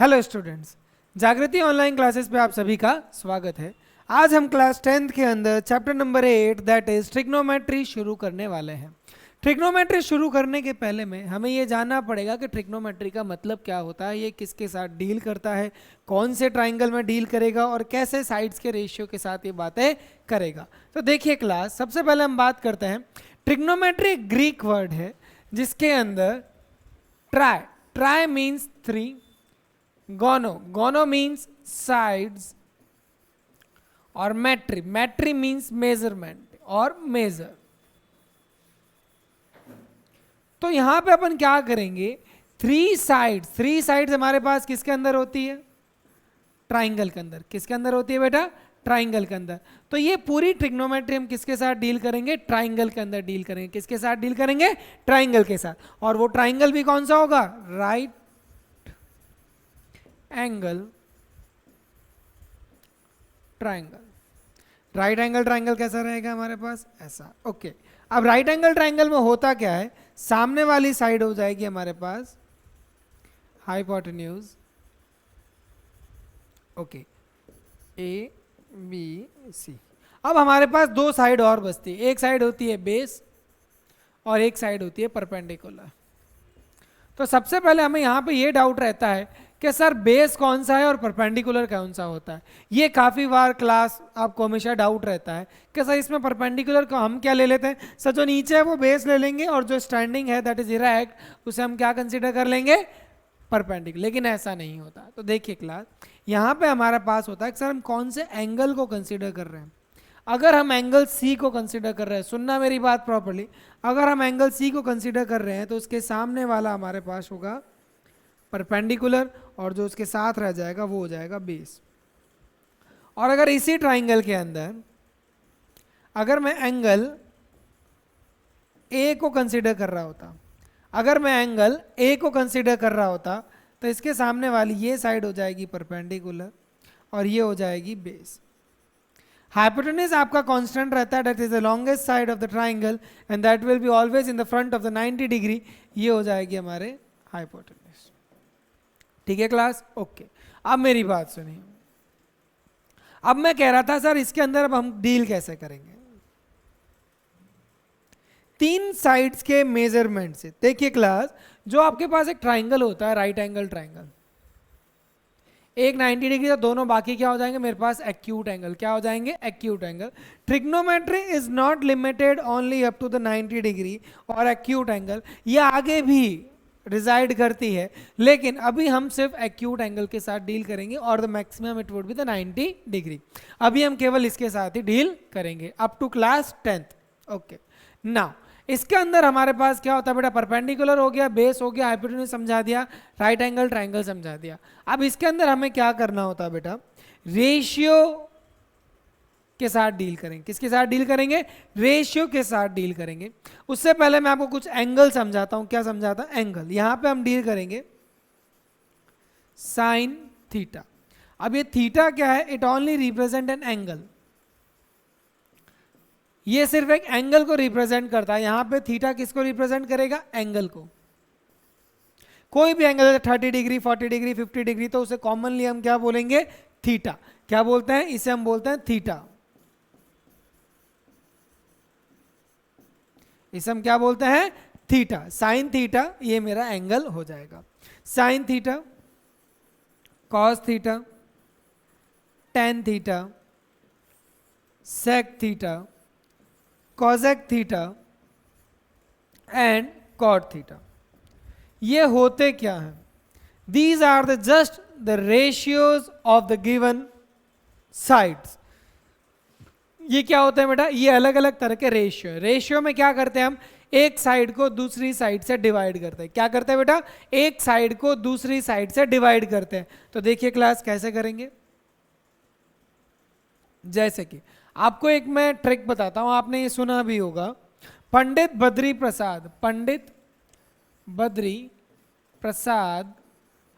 Hello students, जागृति online classes पे आप सभी का स्वागत है। आज हम क्लास 10th के अंदर chapter number 8 that is trigonometry शुरू करने वाले हैं। ट्रिग्नोमेट्री शुरू करने के पहले में हमें ये जानना पड़ेगा कि ट्रिग्नोमेट्री का मतलब क्या होता है, ये किसके साथ डील करता है, कौन से ट्राइंगल में डील करेगा और कैसे साइड्स के रेशियो के साथ ये बातें करेगा। तो देखिए क्लास, सबसे पहले हम बात करते हैं। ट्रिग्नोमेट्री एक ग्रीक वर्ड है जिसके अंदर ट्राई मीन्स 3, गोनो मीन्स साइड्स और मैट्री मीन्स मेजरमेंट और मेजर। तो यहां पे अपन क्या करेंगे, थ्री साइड्स हमारे पास किसके अंदर होती है? ट्राइंगल के अंदर। किसके अंदर होती है बेटा? ट्राइंगल के अंदर। तो ये पूरी ट्रिग्नोमेट्री हम किसके साथ डील करेंगे? ट्राइंगल के अंदर डील करेंगे। किसके साथ डील करेंगे? ट्राइंगल के साथ। और वो ट्राइंगल भी कौन सा होगा? राइट एंगल ट्राइंगल कैसा रहेगा हमारे पास? ऐसा। ओके। अब राइट एंगल ट्राइंगल में होता क्या है, सामने वाली साइड हो जाएगी हमारे पास hypotenuse, okay, A B C. अब हमारे पास दो साइड और बचती है, एक साइड होती है बेस और एक साइड होती है परपेंडिकुलर। तो सबसे पहले हमें यहां पे ये डाउट रहता है कि सर बेस कौन सा है और परपेंडिकुलर कौन सा होता है। ये काफ़ी बार क्लास आपको हमेशा डाउट रहता है कि सर इसमें परपेंडिकुलर को हम क्या ले लेते हैं? सर जो नीचे है वो बेस ले लेंगे और जो स्टैंडिंग है दैट इज इरेक्ट उसे हम क्या कंसीडर कर लेंगे? परपेंडिकुलर। लेकिन ऐसा नहीं होता। तो देखिए क्लास, यहाँ पे हमारे पास होता है कि सर हम कौन से एंगल को कंसिडर कर रहे हैं। अगर हम एंगल सी को कंसिडर कर रहे हैं, सुनना मेरी बात प्रॉपर्ली, अगर हम एंगल सी को कंसिडर कर रहे हैं तो उसके सामने वाला हमारे पास होगा परपेंडिकुलर और जो उसके साथ रह जाएगा वो हो जाएगा बेस। और अगर इसी ट्राइंगल के अंदर अगर मैं एंगल ए को कंसिडर कर रहा होता, तो इसके सामने वाली ये साइड हो जाएगी परपेंडिकुलर और ये हो जाएगी बेस। हाइपोटेन्यूज आपका कांस्टेंट रहता है, that is the longest side of the triangle and that will be always in the front of the 90 degree. ये हो जाएगी हमारे हाइपोटेन्यूज। ठीक है क्लास? ओके। अब मेरी बात सुनिए। अब मैं कह रहा था सर इसके अंदर अब हम डील कैसे करेंगे? तीन साइड्स के मेजरमेंट से। देखिए क्लास, जो आपके पास एक ट्राइंगल होता है, राइट एंगल ट्राइंगल, एक 90 डिग्री, तो दोनों बाकी क्या हो जाएंगे मेरे पास? Acute angle. क्या हो जाएंगे? Acute angle. Trigonometry is not limited only up to the 90 degree और एक्यूट एंगल, ये आगे भी रिजाइड करती है, लेकिन अभी हम सिर्फ एक्यूट एंगल के साथ डील करेंगे और the maximum it would be the 90 degree. अभी हम केवल इसके साथ ही डील करेंगे up to class 10th। Okay. Now इसके अंदर हमारे पास क्या होता है बेटा? परपेंडिकुलर हो गया, बेस हो गया, हाइपोटेन्यूज समझा दिया, राइट एंगल ट्राइंगल समझा दिया। अब इसके अंदर हमें क्या करना होता है बेटा? रेशियो के साथ डील करेंगे। किसके साथ डील करेंगे? रेशियो के साथ डील करेंगे। उससे पहले मैं आपको कुछ एंगल समझाता हूं। क्या समझाता? एंगल। यहां पे हम डील करेंगे साइन थीटा। अब ये थीटा क्या है? It only represent an angle. ये सिर्फ एक एंगल को रिप्रेजेंट करता है। यहां पे थीटा किसको रिप्रेजेंट करेगा? एंगल को। कोई भी एंगल 30 डिग्री, 40 डिग्री, 50 डिग्री, तो उसे कॉमनली हम क्या बोलेंगे? थीटा। क्या बोलते हैं? इसे हम बोलते हैं थीटा। इसे हम क्या बोलते हैं? थीटा। साइन थीटा ये मेरा एंगल हो जाएगा। Sine theta, cos theta, tan theta, sec theta, cosec theta and cot theta. ये होते क्या हैं? These are the just the ratios of the given sides. ये क्या होता है बेटा? ये अलग अलग तरह के रेशियो है। रेशियो में क्या करते हैं हम? एक साइड को दूसरी साइड से डिवाइड करते हैं। क्या करते हैं बेटा? एक साइड को दूसरी साइड से डिवाइड करते हैं। तो देखिए क्लास कैसे करेंगे। जैसे कि आपको एक मैं ट्रिक बताता हूं, आपने ये सुना भी होगा। पंडित बद्री प्रसाद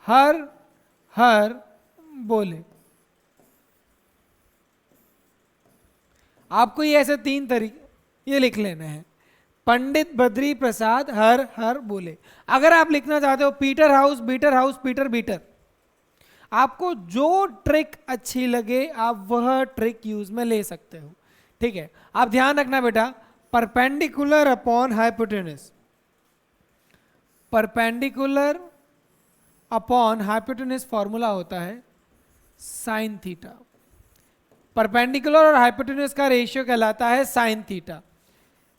हर हर बोले। आपको ये ऐसे तीन तरीके ये लिख लेने हैं। पंडित बद्री प्रसाद हर हर बोले। अगर आप लिखना चाहते हो पीटर हाउस बीटर, आपको जो ट्रिक अच्छी लगे आप वह ट्रिक यूज में ले सकते हो, ठीक है। आप ध्यान रखना बेटा, perpendicular upon hypotenuse, perpendicular upon hypotenuse formula होता है साइन थीटा। परपेंडिकुलर और हाइपोटेन्यूज का रेशियो कहलाता है साइन थीटा।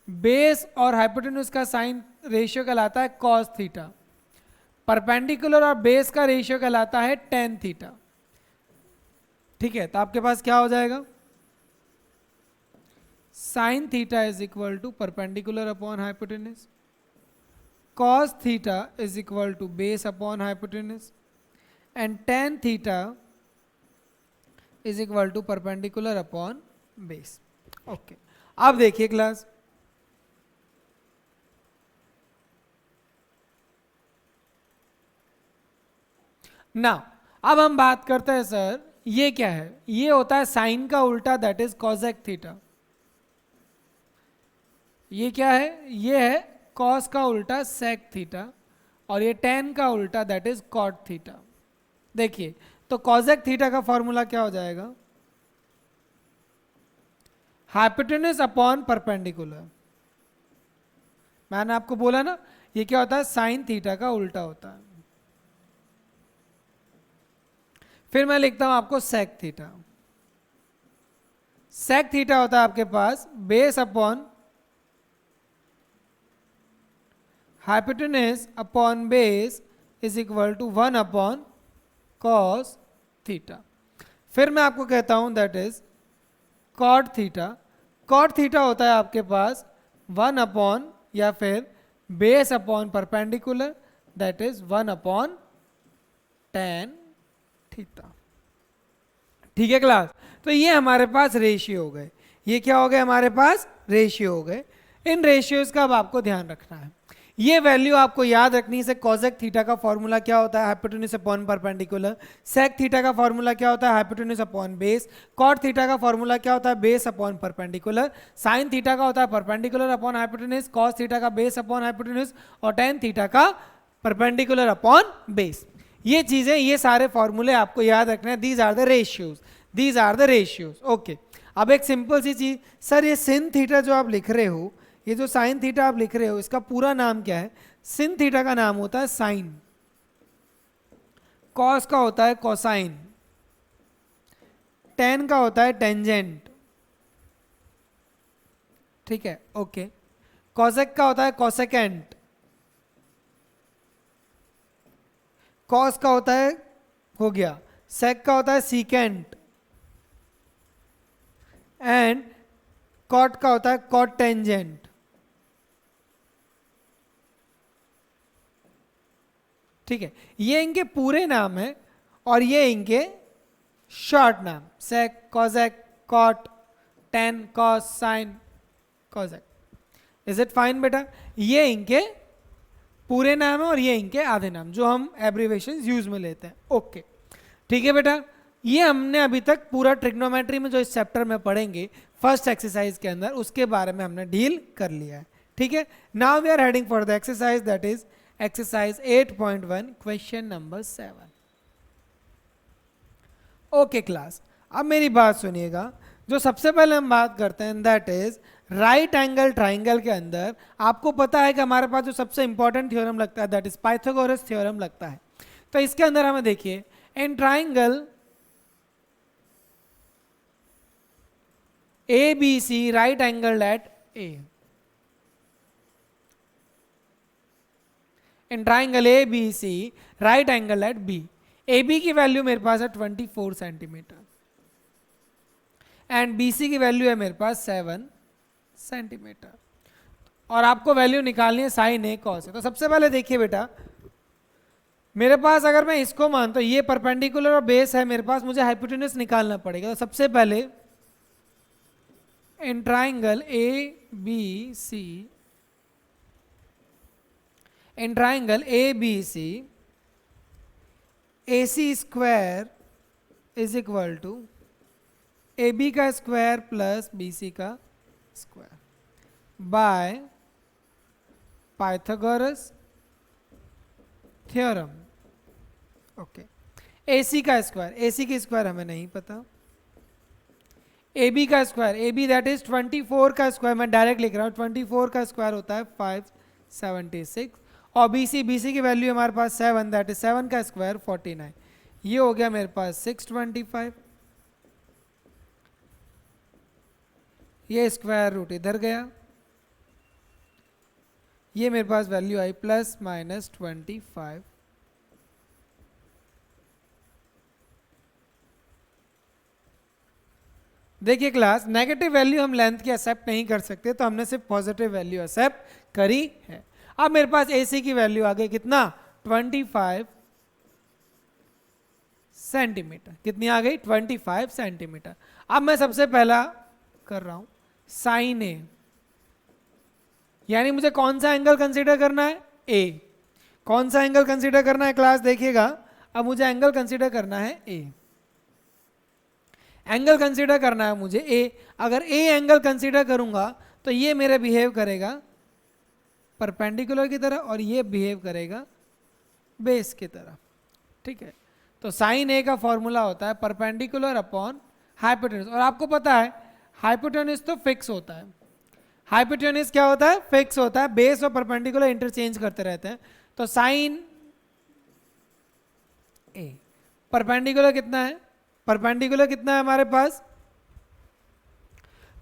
बेस और हाइपोटेन्यूज का साइन रेशियो कहलाता है कॉस थीटा। परपेंडिकुलर और बेस का रेशियो कहलाता है टेन थीटा, ठीक है। तो आपके पास क्या हो जाएगा, sine theta is equal to perpendicular upon hypotenuse, cos theta is equal to base upon hypotenuse and tan theta is equal to perpendicular upon base। Okay, अब देखिए क्लास, ना अब हम बात करते हैं सर ये क्या है, ये होता है साइन का उल्टा, दैट इज कॉसेक थीटा। ये क्या है, ये है कॉस का उल्टा सेक थीटा, और ये टेन का उल्टा दैट इज कॉट थीटा। देखिए तो कॉसेक थीटा का फॉर्मूला क्या हो जाएगा, हाइपोटेन्यूज अपॉन परपेंडिकुलर। मैंने आपको बोला ना ये क्या होता है, साइन थीटा का उल्टा होता है। फिर मैं लिखता हूं आपको सेक थीटा। सेक थीटा होता है आपके पास base upon hypotenuse upon base is equal to 1 upon cos theta. फिर मैं आपको कहता हूं that is cot theta. Cot theta होता है आपके पास 1 अपॉन या फिर base upon perpendicular, that is 1 upon tan theta, ठीक है क्लास। तो ये हमारे पास रेशियो हो गए, ये क्या हो गए हमारे पास रेशियो हो गए। इन रेशियोज का अब आपको ध्यान रखना है, ये वैल्यू आपको याद रखनी है। कॉसेक थीटा का फॉर्मूला क्या होता है, hypotenuse upon perpendicular. Sec theta का फॉर्मूला क्या होता है, hypotenuse upon base. Cot theta का फॉर्मूला क्या होता है, base upon perpendicular. Sine theta का होता है perpendicular upon hypotenuse. Cos theta का बेस अपॉन हाइपोटेन्यूज, और टेन थीटा का परपेंडिकुलर अपॉन बेस। ये चीजें, ये सारे फॉर्मूले आपको याद रखना है। These are the ratios, these are the ratios, okay. अब एक सिंपल सी चीज, सर ये सिन थीटा जो आप लिख रहे हो, ये जो साइन थीटा आप लिख रहे हो, इसका पूरा नाम क्या है। सिन थीटा का नाम होता है साइन, कॉस का होता है कोसाइन, टेन का होता है टेंजेंट, ठीक है, ओके। कॉसेक का होता है कोसेकेंट, कॉस का होता है, हो गया, सेक का होता है सीकेंट, एंड कॉट का होता है कॉट टेंजेंट, ठीक है। ये इनके पूरे नाम है और ये इनके शॉर्ट नाम, sec, cosec, cot, tan, cos, sine, cosec. Is it fine बेटा, ये इनके पूरे नाम है और ये इनके आधे नाम जो हम एब्रीवेशन यूज में लेते हैं, ओके, ठीक है बेटा। ये हमने अभी तक पूरा ट्रिग्नोमेट्री में जो इस चैप्टर में पढ़ेंगे फर्स्ट एक्सरसाइज के अंदर, उसके बारे में हमने डील कर लिया है, ठीक है। Now we are heading for the exercise, that is exercise 8.1 question number 7। Okay class, अब मेरी बात सुनिएगा। जो सबसे पहले हम बात करते हैं that is right angle triangle के अंदर आपको पता है कि हमारे पास जो सबसे इंपॉर्टेंट थ्योरम लगता है दैट इज पाइथागोरस थ्योरम लगता है। तो इसके अंदर हमें देखिए, इन triangle ABC right angled at A, in triangle ABC right angle at B, AB की वैल्यू मेरे पास है 24 सेंटीमीटर एंड BC की वैल्यू है मेरे पास 7 सेंटीमीटर, और आपको वैल्यू निकालनी है साइन ए कॉस ए। तो सबसे पहले देखिए बेटा, मेरे पास अगर मैं इसको मानता हूं ये परपेंडिकुलर और बेस है मेरे पास, मुझे हाइपोटेन्यूज निकालना पड़ेगा। तो सबसे पहले in triangle ABC, in triangle ABC, AC square is equal to AB का स्क्वायर प्लस BC का square by Pythagoras theorem, okay. AC का स्क्वायर, AC की स्क्वायर हमें नहीं पता, AB का स्क्वायर, AB दैट इज 24 का स्क्वायर, मैं डायरेक्ट लिख रहा हूँ, 24 का स्क्वायर होता है 576, और BC, BC की वैल्यू हमारे पास 7 दैट इज 7 का स्क्वायर 49, ये हो गया मेरे पास 625, ये स्क्वायर रूट इधर गया, ये मेरे पास वैल्यू आई प्लस माइनस 25। देखिए क्लास, नेगेटिव वैल्यू हम लेंथ की एक्सेप्ट नहीं कर सकते, तो हमने सिर्फ पॉजिटिव वैल्यू एक्सेप्ट करी है। अब मेरे पास AC की वैल्यू आ गई कितना, 25 सेंटीमीटर, कितनी आ गई, 25 सेंटीमीटर। अब मैं सबसे पहला कर रहा हूं साइन A, यानी मुझे कौन सा एंगल कंसीडर करना है, A। कौन सा एंगल कंसीडर करना है क्लास, देखिएगा, अब मुझे एंगल कंसीडर करना है A, एंगल कंसीडर करना है मुझे A। अगर A एंगल कंसीडर करूंगा तो ये मेरे बिहेव करेगा परपेंडिकुलर की तरह और ये बिहेव करेगा बेस की तरह, ठीक है। तो साइन A का फॉर्मूला होता है परपेंडिकुलर अपॉन हाइपोटेन्यूज, और आपको पता है हाइपोटेन्यूज तो फिक्स होता है, हाइपोटेन्यूज क्या होता है, फिक्स होता है, बेस और परपेंडिकुलर इंटरचेंज करते रहते हैं। तो साइन A, परपेंडिकुलर कितना है, परपेंडिकुलर कितना है हमारे पास,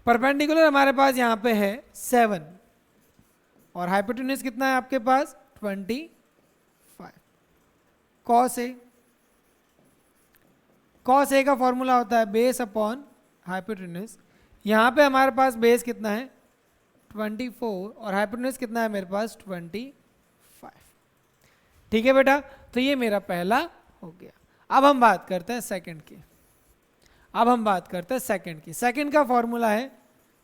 परपेंडिकुलर हमारे पास यहां पे है 7, और हाइपोटेन्यूज कितना है आपके पास 25। कॉस ए, कॉस ए का फॉर्मूला होता है बेस अपॉन हाइपोटेन्यूज, यहां पे हमारे पास बेस कितना है 24 और हाइपोटेन्यूज कितना है मेरे पास 25, ठीक है बेटा। तो ये मेरा पहला हो गया। अब हम बात करते हैं सेकंड की, अब हम बात करते हैं सेकंड की। सेकंड का फॉर्मूला है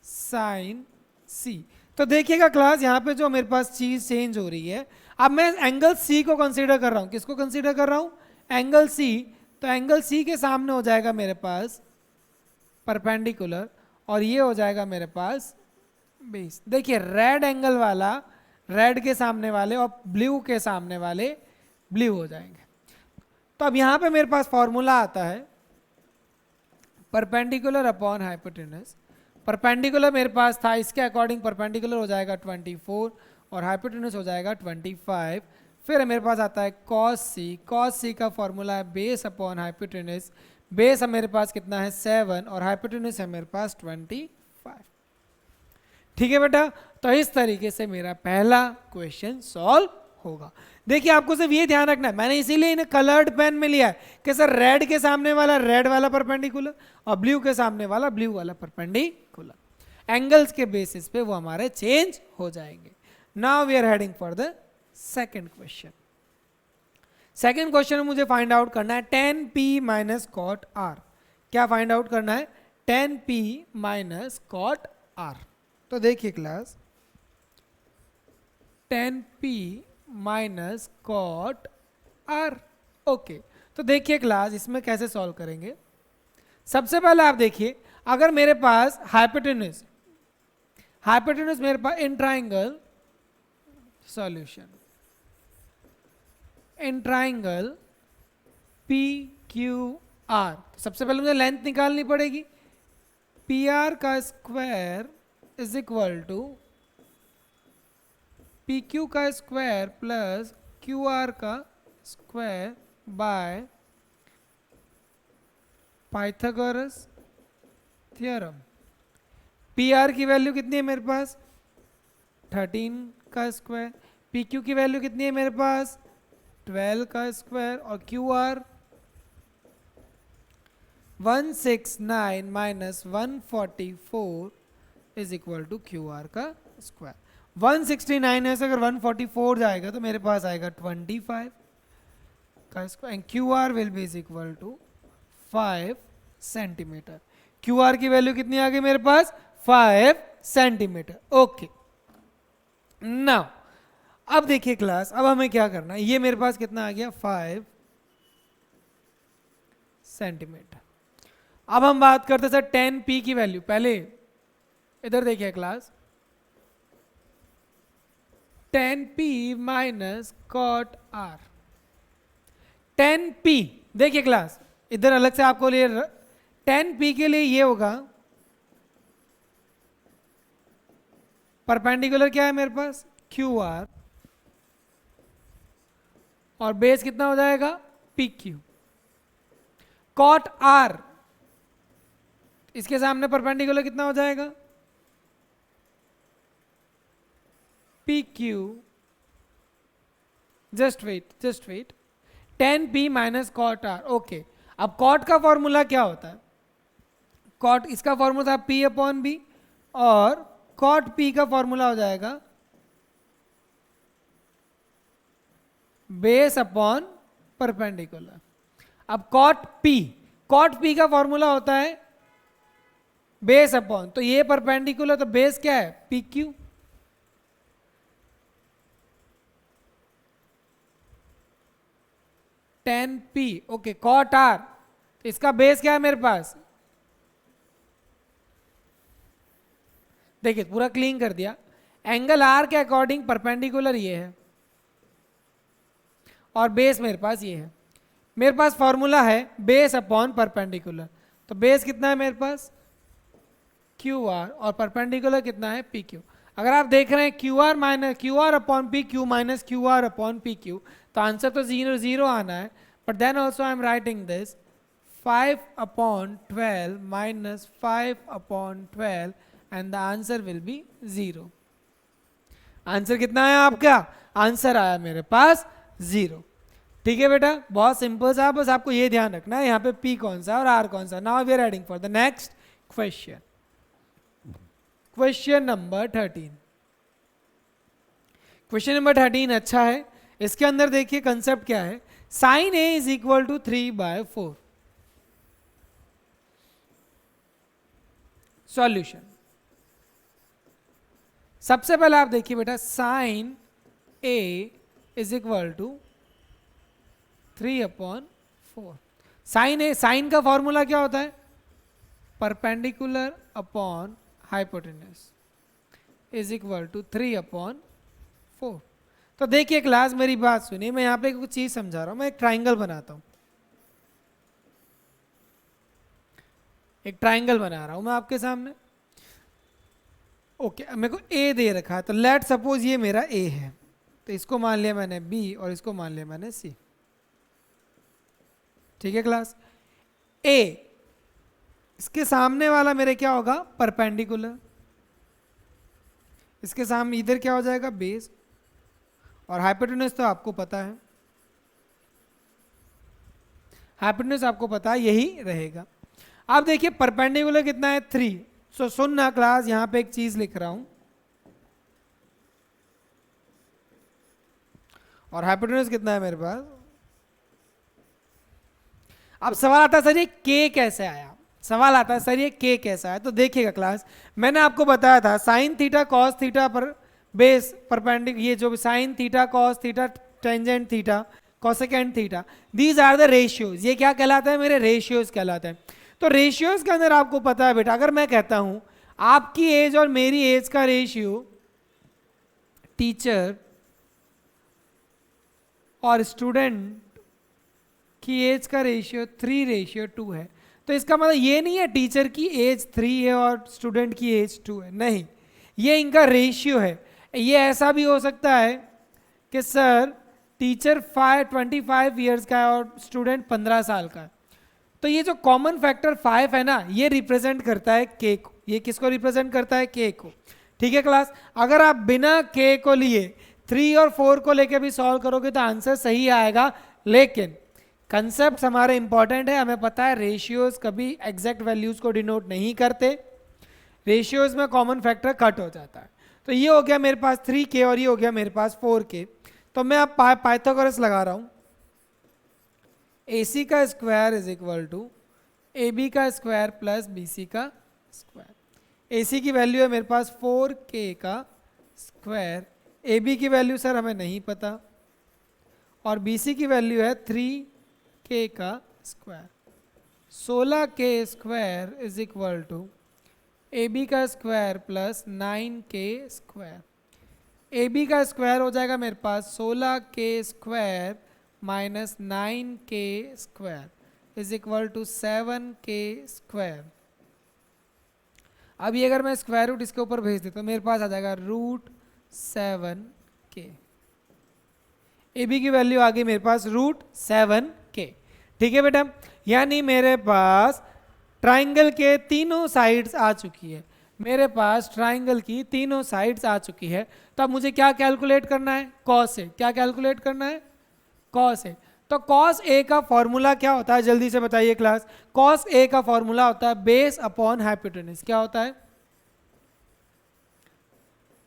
साइन सी। तो देखिएगा क्लास, यहाँ पे जो मेरे पास चीज चेंज हो रही है, अब मैं एंगल सी को कंसीडर कर रहा हूँ, किसको कंसीडर कर रहा हूँ, एंगल सी। तो एंगल सी के सामने हो जाएगा मेरे पास परपेंडिकुलर और ये हो जाएगा मेरे पास बेस। देखिए रेड एंगल वाला रेड के सामने वाले और ब्लू के सामने वाले ब्लू हो जाएंगे। तो अब यहाँ पे मेरे पास फॉर्मूला आता है परपेंडिकुलर अपॉन हाइपोटेन्यूज। परपेंडिकुलर मेरे पास था, इसके अकॉर्डिंग परपेंडिकुलर हो जाएगा 24 और हाइपोटेन्यूज हो जाएगा 25। फिर मेरे पास आता है कॉस सी, कॉस सी का फॉर्मूला है बेस अपॉन हाइपोटेन्यूज, बेस मेरे पास कितना है 7 और हाइपोटेन्यूज है मेरे पास 25, ठीक है बेटा। तो इस तरीके से मेरा पहला क्वेश्चन सॉल्व होगा। देखिए आपको सिर्फ ये ध्यान रखना है, मैंने इसीलिए इन्हें कलर्ड पेन में लिया है कि सर रेड के सामने वाला रेड वाला परपेंडिकुलर और ब्लू के सामने वाला ब्लू वाला परपेंडिकुलर, एंगल्स के बेसिस पे वो हमारे चेंज हो जाएंगे। Now we are heading for the second question. Second question में मुझे फाइंड आउट करना है tan p minus cot r। क्या फाइंड आउट करना है, tan p minus cot r। तो देखिए class, tan p minus cot r, okay. तो देखिए क्लास, इसमें कैसे सॉल्व करेंगे। सबसे पहले आप देखिए, अगर मेरे पास हाइपोटेन्यूज, हाइपोटेन्यूज मेरे पास in triangle solution, in triangle P Q R, सबसे पहले मुझे लेंथ निकालनी पड़ेगी। पी आर का square is equal to P Q का स्क्वायर प्लस क्यू आर का square by Pythagoras theorem. P R की वैल्यू कितनी है मेरे पास 13 का स्क्वायर, पी क्यू की वैल्यू कितनी है मेरे पास 12 का स्क्वायर और Q R 169 minus 144 is equal to Q R का स्क्वायर। 169 है से अगर 144 जाएगा तो मेरे पास आएगा 25 का square and Q R will be is equal to 5 centimetre. Q R की वैल्यू कितनी आ गई मेरे पास 5 सेंटीमीटर, ओके। नाउ अब देखिए क्लास, अब हमें क्या करना है, ये मेरे पास कितना आ गया 5 सेंटीमीटर। अब हम बात करते सर tan p की वैल्यू। पहले इधर देखिए class, tan p minus cot r, tan p देखिए क्लास, इधर अलग से आपको लिए 10p के लिए ये होगा, परपेंडिकुलर क्या है मेरे पास क्यू आर, और बेस कितना हो जाएगा पी क्यू। कॉट आर, इसके सामने परपेंडिकुलर कितना हो जाएगा P Q, just wait 10p minus cot R. Okay, अब कॉट का फॉर्मूला क्या होता है, कॉट इसका फॉर्मूला था p अपॉन बी, और कॉट p का फॉर्मूला हो जाएगा बेस अपॉन परपेंडिकुलर। अब कॉट p का फॉर्मूला होता है बेस अपॉन, तो ये परपेंडिकुलर, तो बेस क्या है P Q. Tan P, okay, cot R, तो इसका बेस क्या है मेरे पास, देखिए पूरा क्लीन कर दिया, एंगल आर के अकॉर्डिंग परपेंडिकुलर ये है, और बेस मेरे पास ये है। मेरे पास फॉर्मूला है बेस अपॉन परपेंडिकुलर, तो बेस कितना है मेरे पास क्यू आर, और परपेंडिकुलर कितना है पी क्यू। अगर आप देख रहे हैं Q R upon P Q minus Q R upon P Q, तो आंसर तो 0 0 आना है, but then also I am writing this 5/12 minus 5/12 and the answer will be 0। Answer कितना है आपका, आंसर आया मेरे पास 0। ठीक है बेटा, बहुत सिंपल सा, बस आपको ये ध्यान रखना है यहाँ पे p कौन सा और r कौन सा। Now we are heading for the next question, question number 13। Question number 13 अच्छा है, इसके अंदर देखिए कंसेप्ट क्या है, sine a is equal to 3/4। Solution, सबसे पहले आप देखिए बेटा, sine a is equal to 3/4। Sine का फॉर्मूला क्या होता है perpendicular upon hypotenuse is equal to 3/4। तो देखिए क्लास, मेरी बात सुनिए, मैं यहाँ पे कुछ चीज समझा रहा हूँ। मैं एक ट्राइंगल बनाता हूँ, एक ट्राइंगल बना रहा हूँ मैं आपके सामने। ओके, मेरे को ए दे रखा है, तो लेट सपोज ये मेरा ए है, तो इसको मान लिया मैंने बी और इसको मान लिया मैंने सी। ठीक है क्लास, ए, इसके सामने वाला मेरे क्या होगा परपेंडिकुलर, इसके सामने इधर क्या हो जाएगा बेस, और हाइपोटेन्यूज तो आपको पता है, हाइपोटेन्यूज आपको पता है यही रहेगा। अब देखिए परपेंडिकुलर कितना है 3। सो सुनना क्लास, यहां पे एक चीज लिख रहा हूं, और हाइपोटेन्यूज कितना है मेरे पास। अब सवाल आता है सर ये के कैसे आया, सवाल आता है सर ये के कैसा आया। तो देखिएगा क्लास, मैंने आपको बताया था साइन थीटा कॉस थीटा पर बेस परपेंडिकुलर, ये जो sine theta cos theta tangent theta cosecant theta, these are the ratios. ये क्या कहलाता है मेरे, रेशियोज कहलाते हैं। तो रेशियोज के अंदर आपको पता है बेटा, अगर मैं कहता हूं आपकी एज और मेरी एज का रेशियो, टीचर और स्टूडेंट की एज का रेशियो 3:2 है, तो इसका मतलब ये नहीं है टीचर की एज 3 है और स्टूडेंट की एज 2 है, नहीं, ये इनका रेशियो है। ये ऐसा भी हो सकता है कि सर टीचर 25 ईयर्स का है और स्टूडेंट 15 साल का है, तो ये जो कॉमन फैक्टर 5 है ना, ये रिप्रेजेंट करता है के को। ये किसको रिप्रेजेंट करता है, के को। ठीक है क्लास, अगर आप बिना के को लिए 3 और 4 को लेके भी सॉल्व करोगे तो आंसर सही आएगा, लेकिन कंसेप्ट हमारे इंपॉर्टेंट है। हमें पता है रेशियोज कभी एग्जैक्ट वैल्यूज को डिनोट नहीं करते, रेशियोज में कॉमन फैक्टर कट हो जाता है। तो ये हो गया मेरे पास 3k और ये हो गया मेरे पास 4k। तो मैं अब पाइथागोरस लगा रहा हूं, AC का square is equal to AB का स्क्वायर प्लस BC का स्क्वायर। AC की वैल्यू है मेरे पास 4k का स्क्वायर, AB की वैल्यू सर हमें नहीं पता, और BC की वैल्यू है 3k का square. 16k square is equal to AB का square plus 9k square. AB का स्क्वायर हो जाएगा मेरे पास 16k square minus 9k² is equal to 7k²। अभी अगर मैं स्क्वायर रूट इसके ऊपर भेज देता हूँ मेरे पास आ जाएगा √7k। ए बी की वैल्यू आ गई मेरे पास √7k। ठीक है बेटा, यानी मेरे पास ट्राइंगल के तीनों साइड्स आ चुकी है, मेरे पास ट्राइंगल की तीनों साइड्स आ चुकी है। तो अब मुझे क्या कैलकुलेट करना है? Cos A. क्या कैलकुलेट करना है? Cos A. तो कॉस ए का फॉर्मूला क्या होता है, जल्दी से बताइए क्लास। कॉस ए का फॉर्मूला होता है बेस अपॉन हाइपोटेन्यूज। क्या होता है?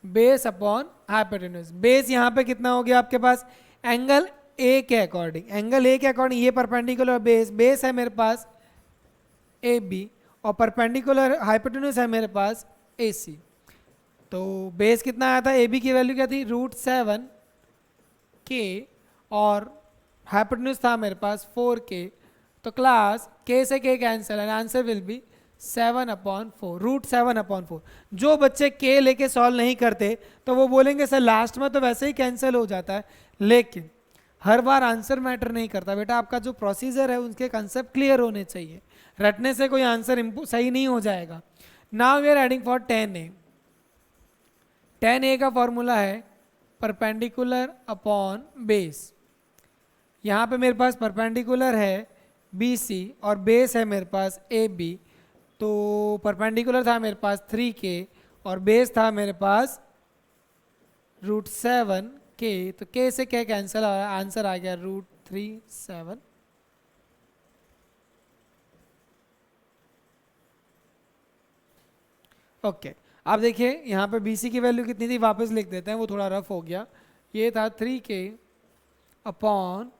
Base upon hypotenuse. बेस यहाँ पे कितना हो गया आपके पास? एंगल ए के अकॉर्डिंग, एंगल ए के अकॉर्डिंग ये परपेंडिकुलर बेस, बेस है मेरे पास ए बी और परपेंडिकुलर हाइपोटेन्यूज है मेरे पास ए सी। तो बेस कितना आया था? ए बी की वैल्यू क्या थी? √7k और हाइपोटेन्यूज था मेरे पास 4k। तो क्लास k से k cancel and answer will be 7/4, √7/4। जो बच्चे k लेके सॉल्व नहीं करते तो वो बोलेंगे सर लास्ट में तो वैसे ही कैंसिल हो जाता है, लेकिन हर बार आंसर मैटर नहीं करता बेटा। आपका जो प्रोसीजर है उसके कंसेप्ट क्लियर होने चाहिए, रटने से कोई आंसर सही नहीं हो जाएगा। Now we are heading for 10a। 10a का फॉर्मूला है परपेंडिकुलर अपॉन बेस। यहाँ पे मेरे पास परपेंडिकुलर है BC और बेस है मेरे पास AB। तो परपेंडिकुलर था मेरे पास 3k और बेस था मेरे पास √7k। तो k से k कैंसिल, आंसर आ गया √37। ओके अब देखिए यहाँ पे BC की वैल्यू कितनी थी, वापस लिख देते हैं, वो थोड़ा रफ हो गया। ये था 3k अपॉन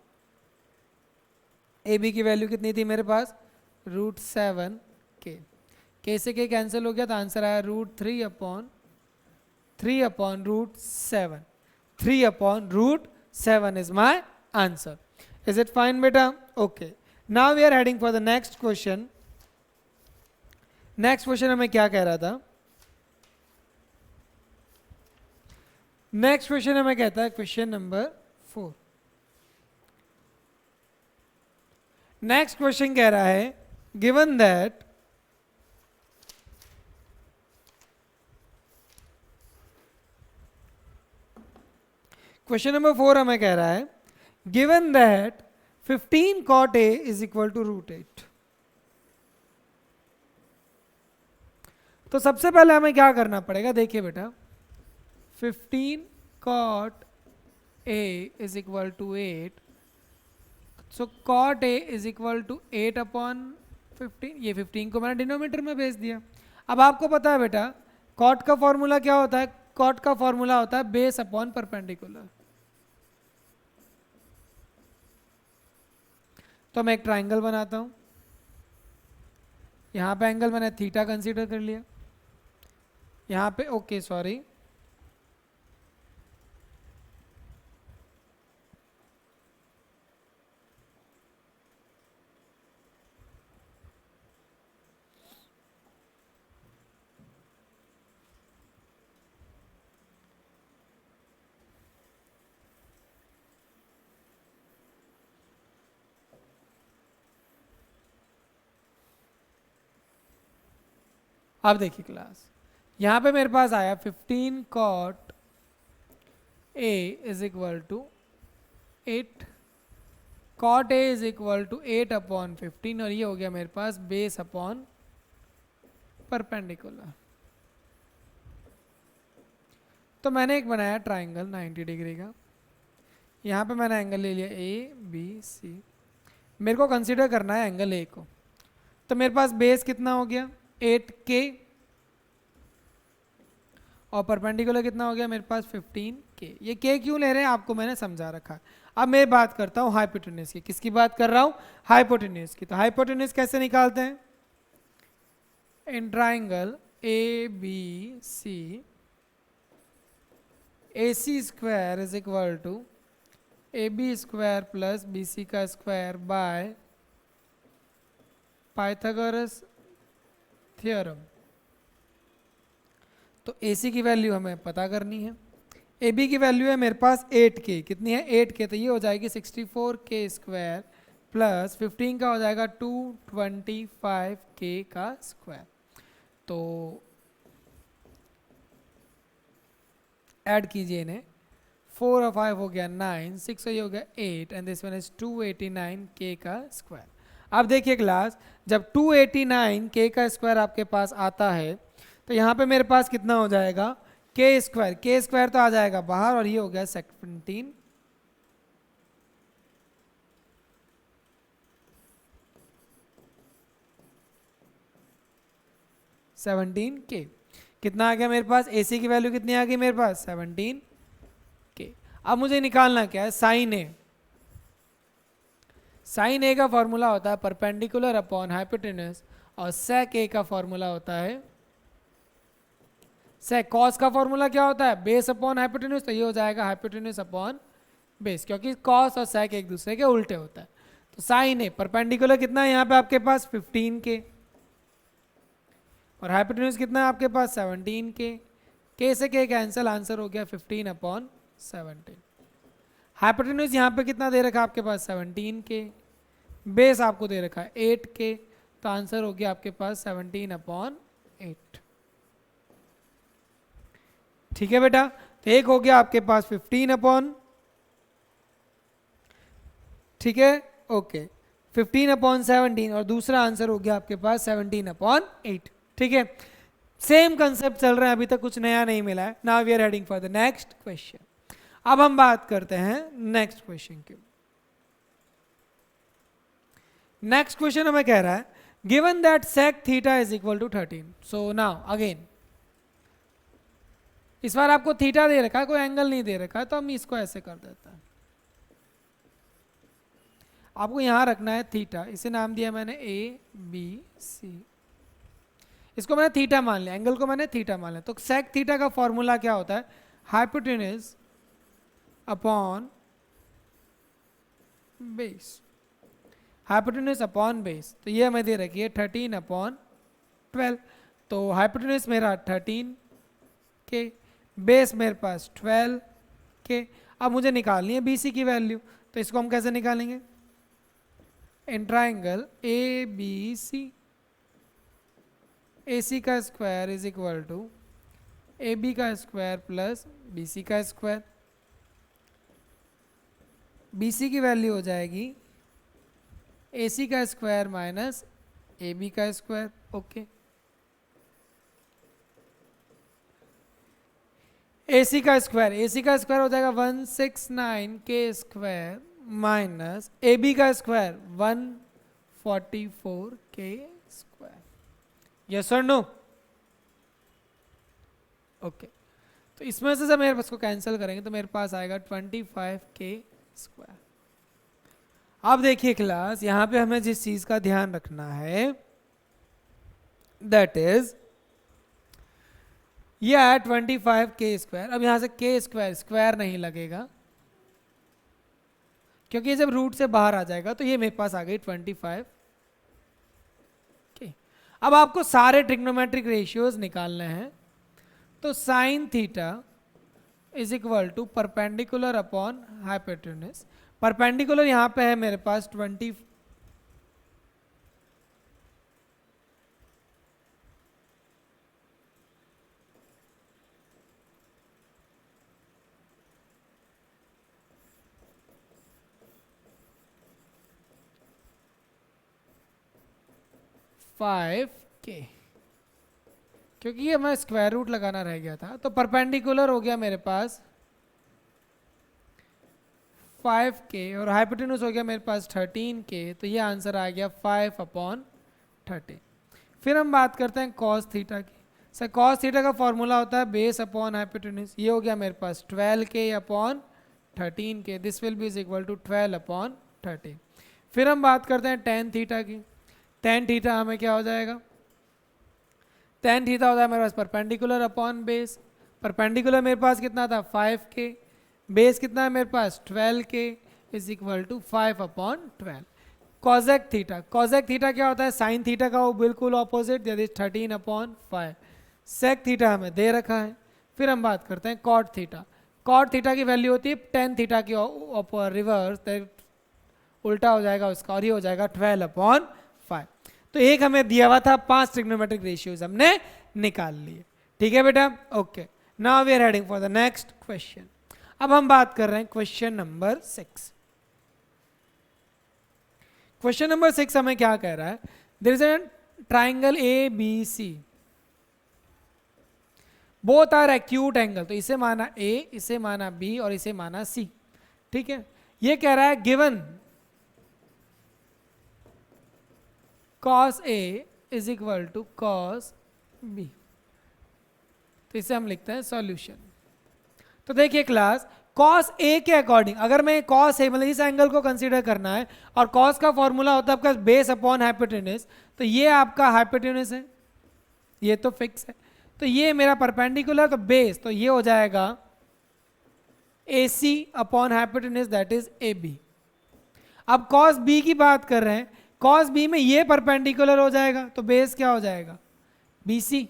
AB की वैल्यू कितनी थी मेरे पास? √7k। k से k कैंसिल हो गया तो आंसर आया √3/3/√7। 3/√7 is my answer. Is it fine beta? Okay. Now we are heading for the next question. Next question हमें क्या कह रहा था? नेक्स्ट क्वेश्चन हमें कहता है क्वेश्चन नंबर 4। नेक्स्ट क्वेश्चन कह रहा है गिवन दैट क्वेश्चन नंबर 4 हमें कह रहा है given that 15 cot A is equal to √8। तो सबसे पहले हमें क्या करना पड़ेगा? देखिए बेटा 15 cot A is equal to 8। So cot A is equal to 8/15। ये 15 को मैंने डिनोमिनेटर में भेज दिया। अब आपको पता है बेटा cot का फॉर्मूला क्या होता है? cot का फॉर्मूला होता है बेस अपॉन परपेंडिकुलर। तो मैं एक ट्राइंगल बनाता हूं, यहां पे एंगल मैंने थीटा कंसीडर कर लिया, यहाँ पे ओके सॉरी अब देखिए क्लास, यहाँ पे मेरे पास आया 15 cot A is equal to 8। cot A is equal to 8/15 और ये हो गया मेरे पास बेस अपॉन परपेंडिकुलर। तो मैंने एक बनाया ट्राइंगल 90 डिग्री का, यहाँ पे मैंने एंगल ले लिया ABC। मेरे को कंसीडर करना है एंगल A को। तो मेरे पास बेस कितना हो गया? 8k और परपेंडिकुलर कितना हो गया मेरे पास? 15k। ये k क्यों ले रहे हैं आपको मैंने समझा रखा। अब मैं बात करता हूँ हाइपोटेन्यूज की। किसकी बात कर रहा हूँ? हाइपोटेन्यूज की। तो हाइपोटेन्यूज कैसे निकालते हैं? In triangle ABC AC square is equal to AB square plus BC का स्क्वायर बाय पाइथागोरस थ्योरम। तो AC की वैल्यू हमें पता करनी है। ए बी की वैल्यू है मेरे पास 8k, कितनी है 8k, तो ये हो जाएगी 64k स्क्वायर प्लस 15 का हो जाएगा 225k का स्क्वायर। तो ऐड कीजिए इन्हें, 4 और 5 हो गया 9, 6 और ये हो गया 8 and this one is 289k का स्क्वायर। अब देखिए क्लास, जब 289k का स्क्वायर आपके पास आता है तो यहाँ पे मेरे पास कितना हो जाएगा k स्क्वायर तो आ जाएगा बाहर और ये हो गया 17k। कितना आ गया मेरे पास, AC की वैल्यू कितनी आ गई मेरे पास 17k। अब मुझे निकालना क्या है, साइन ए। साइन ए का फॉर्मूला होता है परपेंडिकुलर अपॉन हाइपोटेन्यूज और सेक ए का फॉर्मूला होता है सेक। कॉस का फॉर्मूला क्या होता है, बेस अपॉन हाइपोटेन्यूज, तो ये हो जाएगा हाइपोटेन्यूज अपॉन बेस, क्योंकि कॉस और सेक एक दूसरे के उल्टे होता है। तो साइन ए परपेंडिकुलर कितना है यहाँ पे आपके पास 15k और हाइपोटेन्यूज कितना है आपके पास 17k। k से k कैंसिल, आंसर हो गया 15/17। हाइपोटेन्यूज यहाँ पे कितना दे रखा है आपके पास 17k, बेस आपको दे रखा है 8k, तो आंसर हो गया आपके पास 17/8। ठीक है बेटा, तो एक हो गया आपके पास 15 ठीक है ओके 15/17 और दूसरा आंसर हो गया आपके पास 17/8। ठीक है, सेम कंसेप्ट चल रहा है, अभी तक कुछ नया नहीं मिला है। Now we are heading for the next question. अब हम बात करते हैं नेक्स्ट क्वेश्चन की। नेक्स्ट क्वेश्चन हमें कह रहा है given that sec theta is equal to 13। So now again इस बार आपको थीटा दे रखा है, कोई एंगल नहीं दे रखा है, तो हम इसको ऐसे कर देते हैं। आपको यहां रखना है थीटा, इसे नाम दिया मैंने ABC, इसको मैंने थीटा मान लिया, एंगल को मैंने थीटा मान लिया। तो sec थीटा का फॉर्मूला क्या होता है, hypotenuse upon base, hypotenuse upon base. तो ये हमें दे रखी है 13/12। तो हाइपोटेन्यूज मेरा 13k, बेस मेरे पास 12k। अब मुझे निकालनी है BC की वैल्यू, तो इसको हम कैसे निकालेंगे, इन ट्राइंगल ABC, AC का square is equal to AB का स्क्वायर प्लस BC का स्क्वायर। BC की वैल्यू हो जाएगी AC का स्क्वायर माइनस AB का स्क्वायर। ओके, AC का स्क्वायर हो जाएगा 169k स्क्वायर माइनस AB का स्क्वायर 144k स्क्वायर। यस और नो? ओके, तो इसमें से जब मेरे पास को कैंसिल करेंगे तो मेरे पास आएगा 25k स्क्वायर। अब देखिए क्लास, यहां पे हमें जिस चीज का ध्यान रखना है दैट इज ये है 25k स्क्वायर। अब यहां से k स्क्वायर नहीं लगेगा, क्योंकि जब रूट से बाहर आ जाएगा तो ये मेरे पास आ गई 25k। अब आपको सारे ट्रिग्नोमेट्रिक रेशियोज निकालने हैं, तो sine theta is equal to perpendicular upon hypotenuse. Perpendicular यहां पे है मेरे पास 20 5k, क्योंकि ये मैं स्क्वायर रूट लगाना रह गया था। तो परपेंडिकुलर हो गया मेरे पास 5k और हाइपोटेन्यूज हो गया मेरे पास 13k, तो ये आंसर आ गया 5/13। फिर हम बात करते हैं कॉस थीटा की। सर कॉस थीटा का फॉर्मूला होता है बेस अपॉन हाइपोटेन्यूज। ये हो गया मेरे पास 12k upon 13k, this will be is equal to 12/13। फिर हम बात करते हैं टेन थीटा की। टेन थीटा हमें क्या हो जाएगा, टेन थीटा होता है मेरे पास परपेंडिकुलर अपॉन बेस। परपेंडिकुलर मेरे पास कितना था 5k, बेस कितना है मेरे पास 12k is equal to 5/12। Cosec theta, cosec theta क्या होता है, साइन थीटा का वो बिल्कुल opposite, that is 13/5। Sec theta हमें दे रखा है। फिर हम बात करते हैं कॉट थीटा। कॉट थीटा की वैल्यू होती है टेन थीटा की रिवर्स, उल्टा हो जाएगा उसका, और ये हो जाएगा 12/5। तो एक हमें दिया हुआ था, 5 ट्रिग्नोमेट्रिक रेशियोज हमने निकाल लिए। ठीक है बेटा, okay. Now we are heading for the next question. अब हम बात कर रहे हैं क्वेश्चन नंबर 6। क्वेश्चन नंबर 6 हमें क्या कह रहा है, there is a triangle A B C, both are acute angle. तो इसे माना ए, इसे माना बी और इसे माना सी। ठीक है, ये कह रहा है given cos A is equal to cos B। तो इसे हम लिखते हैं सॉल्यूशन। तो देखिए क्लास, cos A के अकॉर्डिंग अगर मैं cos A मतलब इस एंगल को कंसीडर करना है, और cos का फॉर्मूला होता है आपका बेस अपॉन हाइपोटेन्यूज, तो ये आपका हाइपोटेन्यूज है, ये तो फिक्स है। तो ये मेरा परपेंडिकुलर, तो बेस, तो ये हो जाएगा AC upon hypotenuse that is AB। अब cos B की बात कर रहे हैं, cos B में ये परपेंडिकुलर हो जाएगा, तो बेस क्या हो जाएगा BC,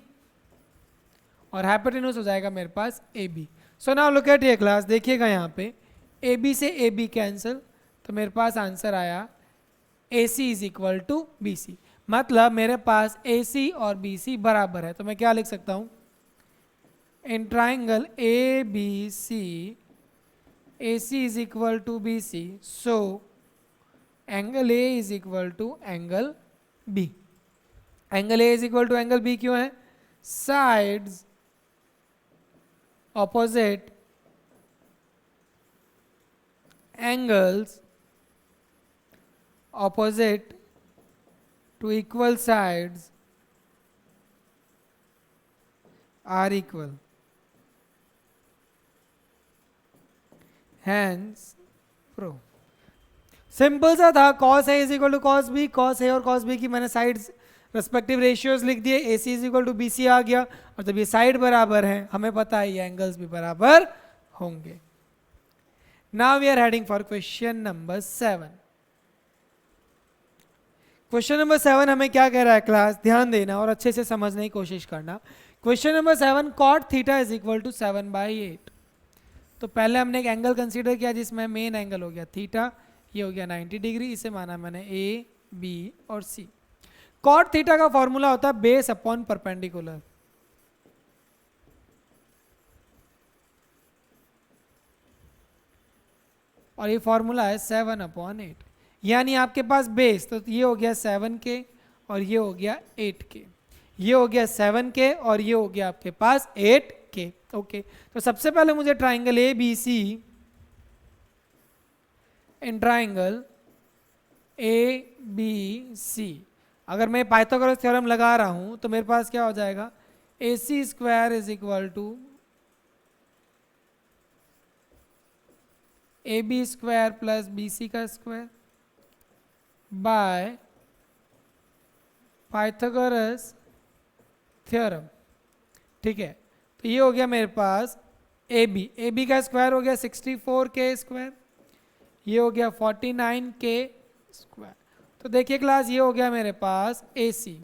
और हाइपोटेन्यूज हो जाएगा मेरे पास AB। So now look at ये क्लास, देखिएगा यहाँ पे AB से AB कैंसिल, तो मेरे पास आंसर आया AC is equal to BC। मतलब मेरे पास AC और BC बराबर है। तो मैं क्या लिख सकता हूँ, in triangle ABC AC is equal to BC, so angle A is equal to angle B। Angle A is equal to angle B क्यों है, sides opposite angles opposite to equal sides are equal, hence prove. Simple सा था, cos A is equal to cos B, cos A और cos B की मैंने sides respective ratios लिख दिए, AC is equal to BC आ गया, और जब ये साइड बराबर हैं हमें पता है ये एंगल्स भी बराबर होंगे। Now we are heading for question number 7। Question number 7 हमें क्या कह रहा है क्लास, ध्यान देना और अच्छे से समझने की कोशिश करना। Question number 7, cot theta is equal to 7/8। तो पहले हमने एक एंगल कंसीडर किया जिसमें मेन एंगल हो गया थीटा, ये हो गया 90 डिग्री, इसे माना मैंने A, B और C। कॉट थीटा का फॉर्मूला होता है बेस अपॉन परपेंडिकुलर, और ये फॉर्मूला है 7/8। यानी आपके पास बेस, तो ये हो गया 7K और ये हो गया 8K, ये हो गया 7K और ये हो गया आपके पास 8K। ओके, तो सबसे पहले मुझे ट्राइंगल ABC, इन ट्राइंगल ABC अगर मैं पाइथागोरस थ्योरम लगा रहा हूं तो मेरे पास क्या हो जाएगा, AC square is equal to AB square plus BC का स्क्वायर बाय पाइथागोरस थ्योरम। ठीक है, तो ये हो गया मेरे पास AB का स्क्वायर हो गया 64K स्क्वायर, ये हो गया 49K स्क्वायर। तो देखिए क्लास, ये हो गया मेरे पास AC,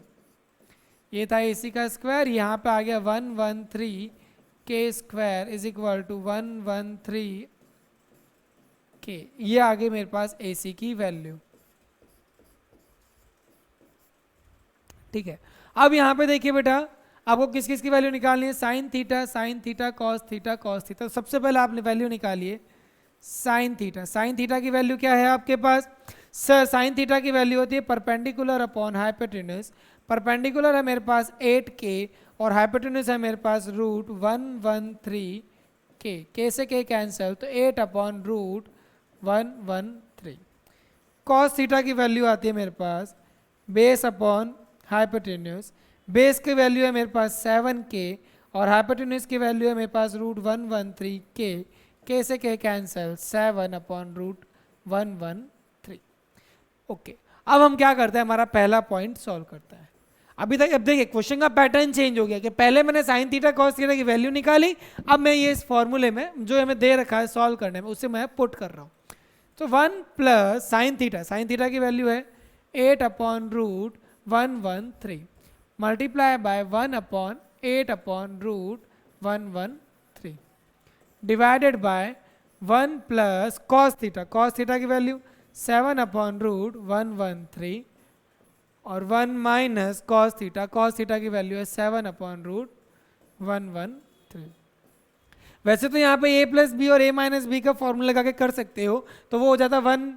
ये था AC का स्क्वायर, यहाँ पे आ गया 113K square is equal to 113K, ये आ गई मेरे पास AC की वैल्यू। ठीक है, अब यहाँ पे देखिए बेटा, आपको किस किस की वैल्यू निकालनी है, sine theta, cos theta, cos theta. सबसे पहले आपने वैल्यू निकालिए साइन थीटा की वैल्यू क्या है आपके पास, सर साइन थीटा की वैल्यू होती है परपेंडिकुलर अपॉन हाइपोटेन्यूज। परपेंडिकुलर है मेरे पास 8K और हाइपोटेन्यूज है मेरे पास √113K, K से K कैंसिल, तो 8/√113। कॉस थीटा की वैल्यू आती है मेरे पास बेस अपॉन हाइपोटेन्यूज, बेस की वैल्यू है मेरे पास 7K और हाइपोटेन्यूज की वैल्यू है मेरे पास √113K, K से K कैंसिल, 7/√113। ओके, अब हम क्या करते हैं, हमारा पहला पॉइंट सॉल्व करता है। अभी तक अब देखिए क्वेश्चन का पैटर्न चेंज हो गया कि पहले मैंने साइन थीटा कॉस थीटा की वैल्यू निकाली, अब मैं ये इस फॉर्मूले में जो हमें दे रखा है सॉल्व करने में उसे मैं पुट कर रहा हूँ। तो 1 प्लस साइन थीटा की वैल्यू है 8/√113 multiply by 1/8/√113 divided by 1 plus cos theta, cos theta की वैल्यू 7 अपॉन रूट 113 और 1 minus cos theta, cos theta की वैल्यू है 7 अपॉन रूट 113। वैसे तो यहाँ पे a प्लस बी और a माइनस बी का फॉर्मूला लगा के कर सकते हो, तो वो हो जाता 1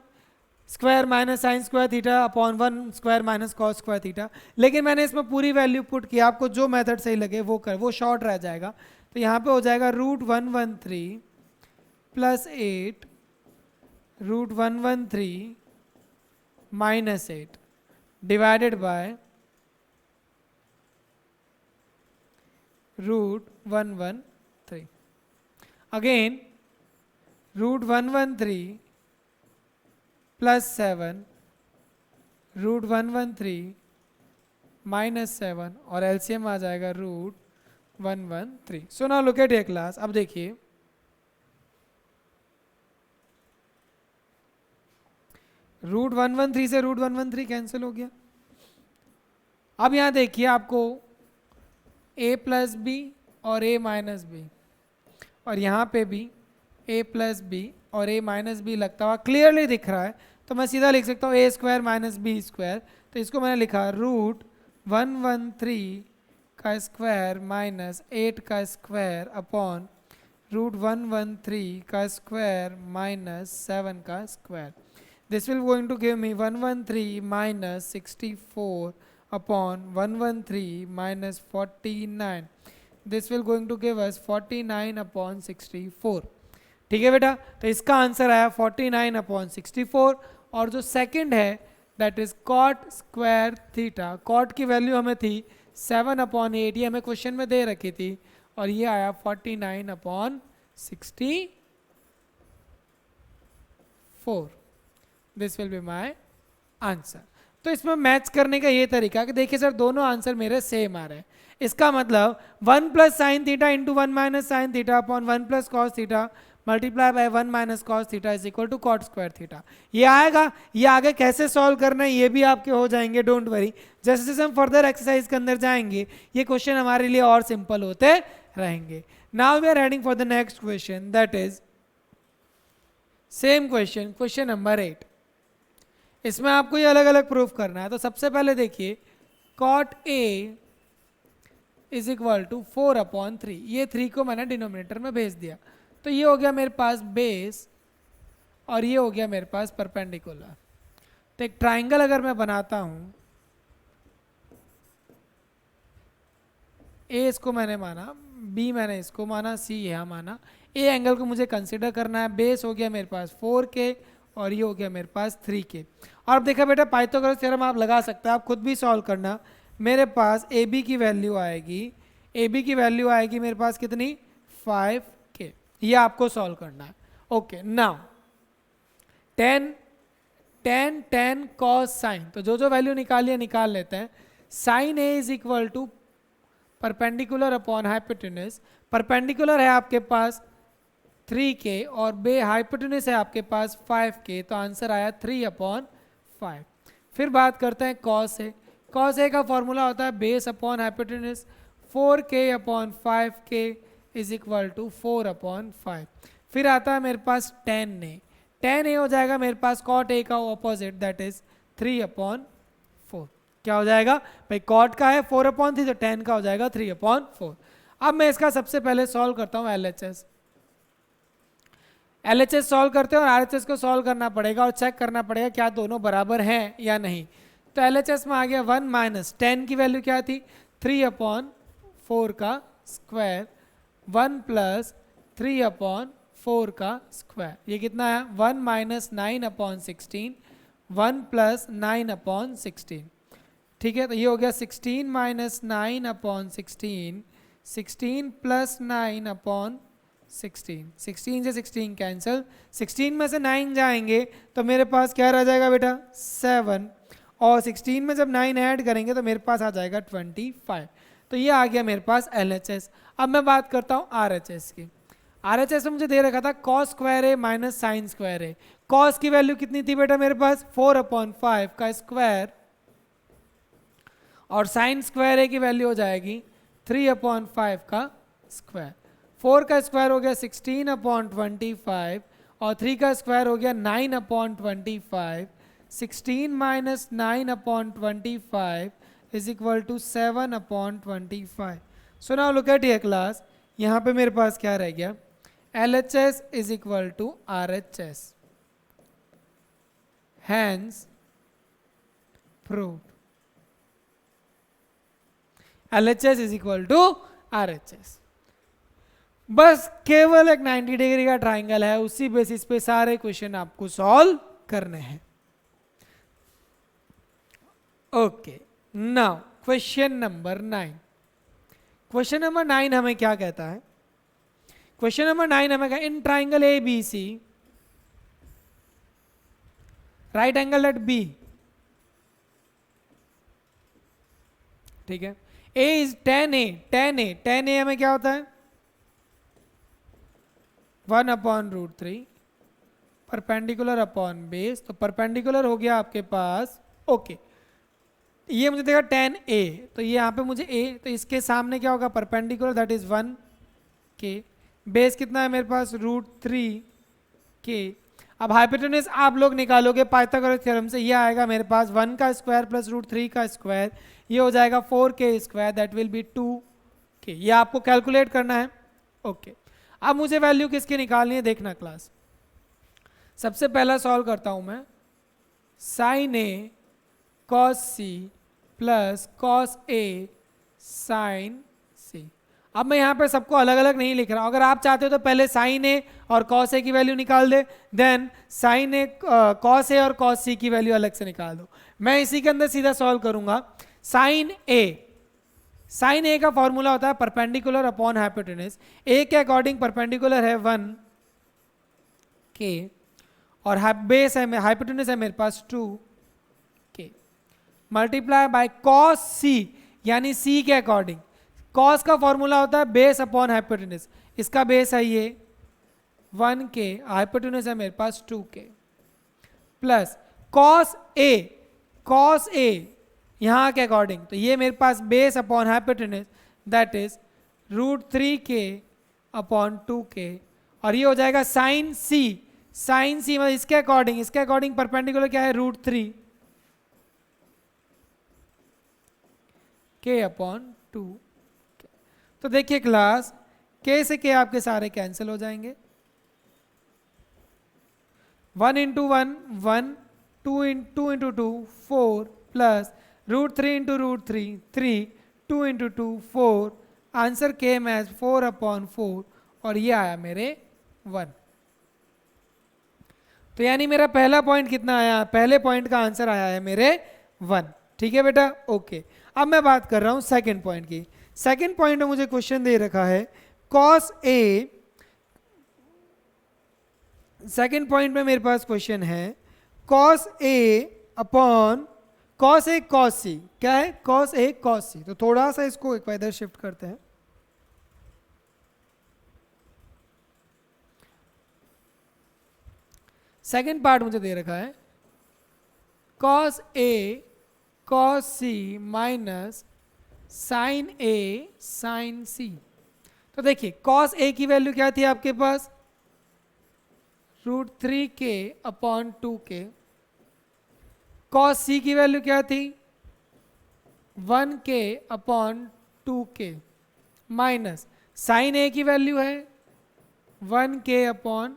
square minus sine square theta upon 1 square minus cos square theta, लेकिन मैंने इसमें पूरी वैल्यू पुट किया, आपको जो मेथड सही लगे वो कर, वो शॉर्ट रह जाएगा। तो यहाँ पे हो जाएगा root 113 plus 8 root 113 minus 8 divided by root 113, again root 113 plus 7 root 113 minus 7 और एलसीएम आ जाएगा root 113। So now look at a class. अब देखिए रूट 113 से रूट 113 कैंसिल हो गया। अब यहां देखिए आपको a प्लस बी और a माइनस बी, और यहाँ पे भी a प्लस बी और a माइनस बी लगता हुआ क्लियरली दिख रहा है, तो मैं सीधा लिख सकता हूँ a square minus B square. तो इसको मैंने लिखा रूट 113 का स्क्वायर माइनस 8 का स्क्वायर अपॉन रूट 113 का स्क्वायर माइनस 7 का square. This will going to give me 113 minus 64 upon 113 minus 49. This will going to give us 49 upon 64। ठीक है बेटा, तो इसका आंसर आया 49 upon 64। और जो सेकंड है that is cot square theta, cot की वैल्यू हमें थी 7 upon 8, ये हमें क्वेश्चन में दे रखी थी, और ये आया 49 upon 64। This will be my answer. तो इसमें मैच करने का ये तरीका कि देखिए सर दोनों आंसर मेरे सेम आ रहे हैं, इसका मतलब 1 plus sine theta into 1 minus sine theta upon 1 plus cos theta multiply by 1 minus cos theta is equal to cot square theta. ये आएगा, ये आगे कैसे सॉल्व करना है ये भी आपके हो जाएंगे, डोंट वरी। जैसे जैसे हम फर्दर एक्सरसाइज के अंदर जाएंगे ये क्वेश्चन हमारे लिए और सिंपल होते रहेंगे। Now we are heading for the next question, that is same question, question number 8। इसमें आपको ये अलग अलग प्रूफ करना है। तो सबसे पहले देखिए cot A is equal to 4 upon 3, ये 3 को मैंने डिनोमिनेटर में भेज दिया, तो ये हो गया मेरे पास बेस और ये हो गया मेरे पास परपेंडिकुलर। तो एक ट्राइंगल अगर मैं बनाता हूं, ए इसको मैंने माना, बी मैंने इसको माना, सी यहाँ माना, ए एंगल को मुझे कंसिडर करना है। बेस हो गया मेरे पास 4K और ये हो गया मेरे पास 3K। और अब देखा बेटा पाइथागोरस थ्योरम आप लगा सकते हैं, आप खुद भी सॉल्व करना। मेरे पास ए बी की वैल्यू आएगी, ए बी की वैल्यू आएगी मेरे पास कितनी 5K, ये आपको सॉल्व करना है। ओके नाउ 10 10 10 कॉस साइन, तो जो जो वैल्यू निकालिए निकाल लेते हैं। Sine A is equal to perpendicular upon hypotenuse, perpendicular है आपके पास 3K और बे हाइपोटेन्यूज है आपके पास 5K, तो आंसर आया 3 अपॉन 5। फिर बात करते हैं कॉस ए, कॉस ए का फॉर्मूला होता है base upon hypotenuse, 4K upon 5K is equal to 4 upon 5। फिर आता है मेरे पास tan ए, tan ए हो जाएगा मेरे पास कॉट ए का ऑपोजिट दैट इज 3 अपॉन 4। क्या हो जाएगा भाई, कॉट का है 4 अपॉन 3, तो tan का हो जाएगा 3 अपॉन 4। अब मैं इसका सबसे पहले सॉल्व करता हूँ LHS सॉल्व करते हैं और RHS को सॉल्व करना पड़ेगा और चेक करना पड़ेगा क्या दोनों बराबर हैं या नहीं। तो LHS में आ गया 1 माइनस 10 की वैल्यू क्या थी 3 अपॉन 4 का स्क्वायर, 1 प्लस 3 अपॉन 4 का स्क्वायर, ये कितना है 1 माइनस 9 अपॉन 16, 1 प्लस 9 अपॉन 16। ठीक है, तो ये हो गया 16 माइनस 9 अपॉन 16, 16 प्लस 9 अपॉन 16, 16 से 16 कैंसिल, 16 में से 9 जाएंगे तो मेरे पास क्या रह जाएगा बेटा 7, और 16 में जब 9 ऐड करेंगे तो मेरे पास आ जाएगा 25। तो ये आ गया मेरे पास LHS। अब मैं बात करता हूँ RHS की। RHS में मुझे दे रखा था कॉस स्क्वायर ए माइनस साइन स्क्वायर ए। कॉस की वैल्यू कितनी थी बेटा मेरे पास 4 अपॉन 5 का स्क्वायर, और साइन स्क्वायर ए की वैल्यू हो जाएगी 3 अपॉन 5 का स्क्वायर। 4 का स्क्वायर हो गया 16/25 और 3 का स्क्वायर हो गया 9/25. 16 minus 9/25 is equal to 7/25. So now look at ये क्लास, यहाँ पे मेरे पास क्या रह गया, LHS is equal to RHS. Hence proved. LHS is equal to RHS. बस केवल एक 90 डिग्री का ट्राइंगल है, उसी बेसिस पे सारे क्वेश्चन आपको सॉल्व करने हैं. Okay, now question number 9. Question number 9 हमें क्या कहता है? क्वेश्चन नंबर 9 हमें कहता है in triangle ABC right angle at B. ठीक है, A इज tan A हमें क्या होता है 1/√3 परपेंडिकुलर अपॉन बेस. तो परपेंडिकुलर हो गया आपके पास. ओके, ये मुझे देगा tan A, तो ये यहाँ पे मुझे A, तो इसके सामने क्या होगा perpendicular, that is 1K. Base कितना है मेरे पास √3K. अब हाइपोटेन्यूज आप लोग निकालोगे पाइथागोरस थ्योरम से, ये आएगा मेरे पास 1 का स्क्वायर प्लस √3 का स्क्वायर, ये हो जाएगा 4K square, that will be 2K. ये आपको कैलकुलेट करना है. ओके, अब मुझे वैल्यू किसकी निकालनी है देखना क्लास. सबसे पहला सॉल्व करता हूं मैं. sin A cos C plus cos A sin C. अब मैं यहाँ पे सबको अलग अलग नहीं लिख रहा हूँ, अगर आप चाहते हो तो पहले sin A और cos A की वैल्यू निकाल दे, then sin A cos A और cos C की वैल्यू अलग से निकाल दो. मैं इसी के अंदर सीधा सॉल्व करूंगा. sin A का फॉर्मूला होता है परपेंडिकुलर अपॉन हाइपोटेन्यूज. A के अकॉर्डिंग परपेंडिकुलर है 1K और बेस है हाइपोटेन्यूज है मेरे पास 2K multiply by cos C, यानी C के अकॉर्डिंग. cos का फॉर्मूला होता है बेस अपॉन हाइपोटेन्यूज. इसका बेस है ये 1K, हाइपोटेन्यूज है मेरे पास 2K प्लस cos A यहाँ के अकॉर्डिंग, तो ये मेरे पास base upon hypotenuse that is √3K upon 2K और ये हो जाएगा sin C मतलब इसके अकॉर्डिंग परपेंडिकुलर क्या है √3K अपॉन 2K. तो देखिए क्लास, K से K आपके सारे कैंसिल हो जाएंगे. 1 into 1 1, 2 into 2 4 plus √3 into √3 3, 2 into 2 4. Answer came as 4/4 और ये आया मेरे 1. तो यानी मेरा पहला पॉइंट कितना आया, पहले पॉइंट का आंसर आया है मेरे 1. ठीक है बेटा, ओके. अब मैं बात कर रहा हूं सेकंड पॉइंट की. सेकंड पॉइंट में मुझे क्वेश्चन दे रखा है cos A. सेकंड पॉइंट में मेरे पास क्वेश्चन है cos A upon cos A cos C. क्या है cos A cos C. तो थोड़ा सा इसको एक इधर शिफ्ट करते हैं. सेकंड पार्ट मुझे दे रखा है cos A cos C minus sin A sin C. तो देखिए cos A की वैल्यू क्या थी आपके पास √3K upon 2K. cos C की वैल्यू क्या थी 1K upon 2K minus sin A की वैल्यू है 1K अपॉन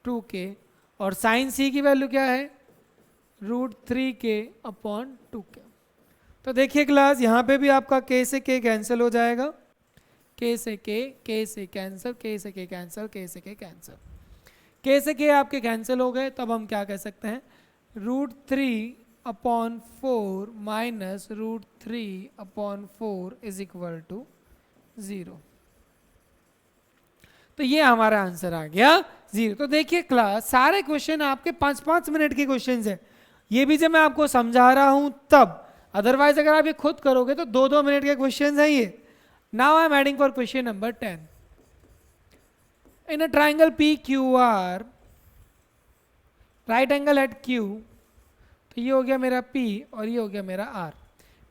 2K और sin C की वैल्यू क्या है √3K अपॉन 2K. तो देखिए क्लास, यहाँ पे भी आपका K से K कैंसिल हो जाएगा. K से कैंसिल, K से K कैंसिल, K से K कैंसिल. K से K आपके कैंसिल हो गए. तब हम क्या कह सकते हैं √3/4 माइनस √3/4 इज इक्वल टू 0. तो ये हमारा आंसर आ गया 0. तो देखिए क्लास, सारे क्वेश्चन आपके 5-5 मिनट के क्वेश्चन है. ये भी जब मैं आपको समझा रहा हूं तब, अदरवाइज अगर आप ये खुद करोगे तो 2-2 मिनट के क्वेश्चन है ये. Now I am heading for question number 10. In a triangle PQR right angle at Q. तो ये हो गया मेरा P और ये हो गया मेरा R.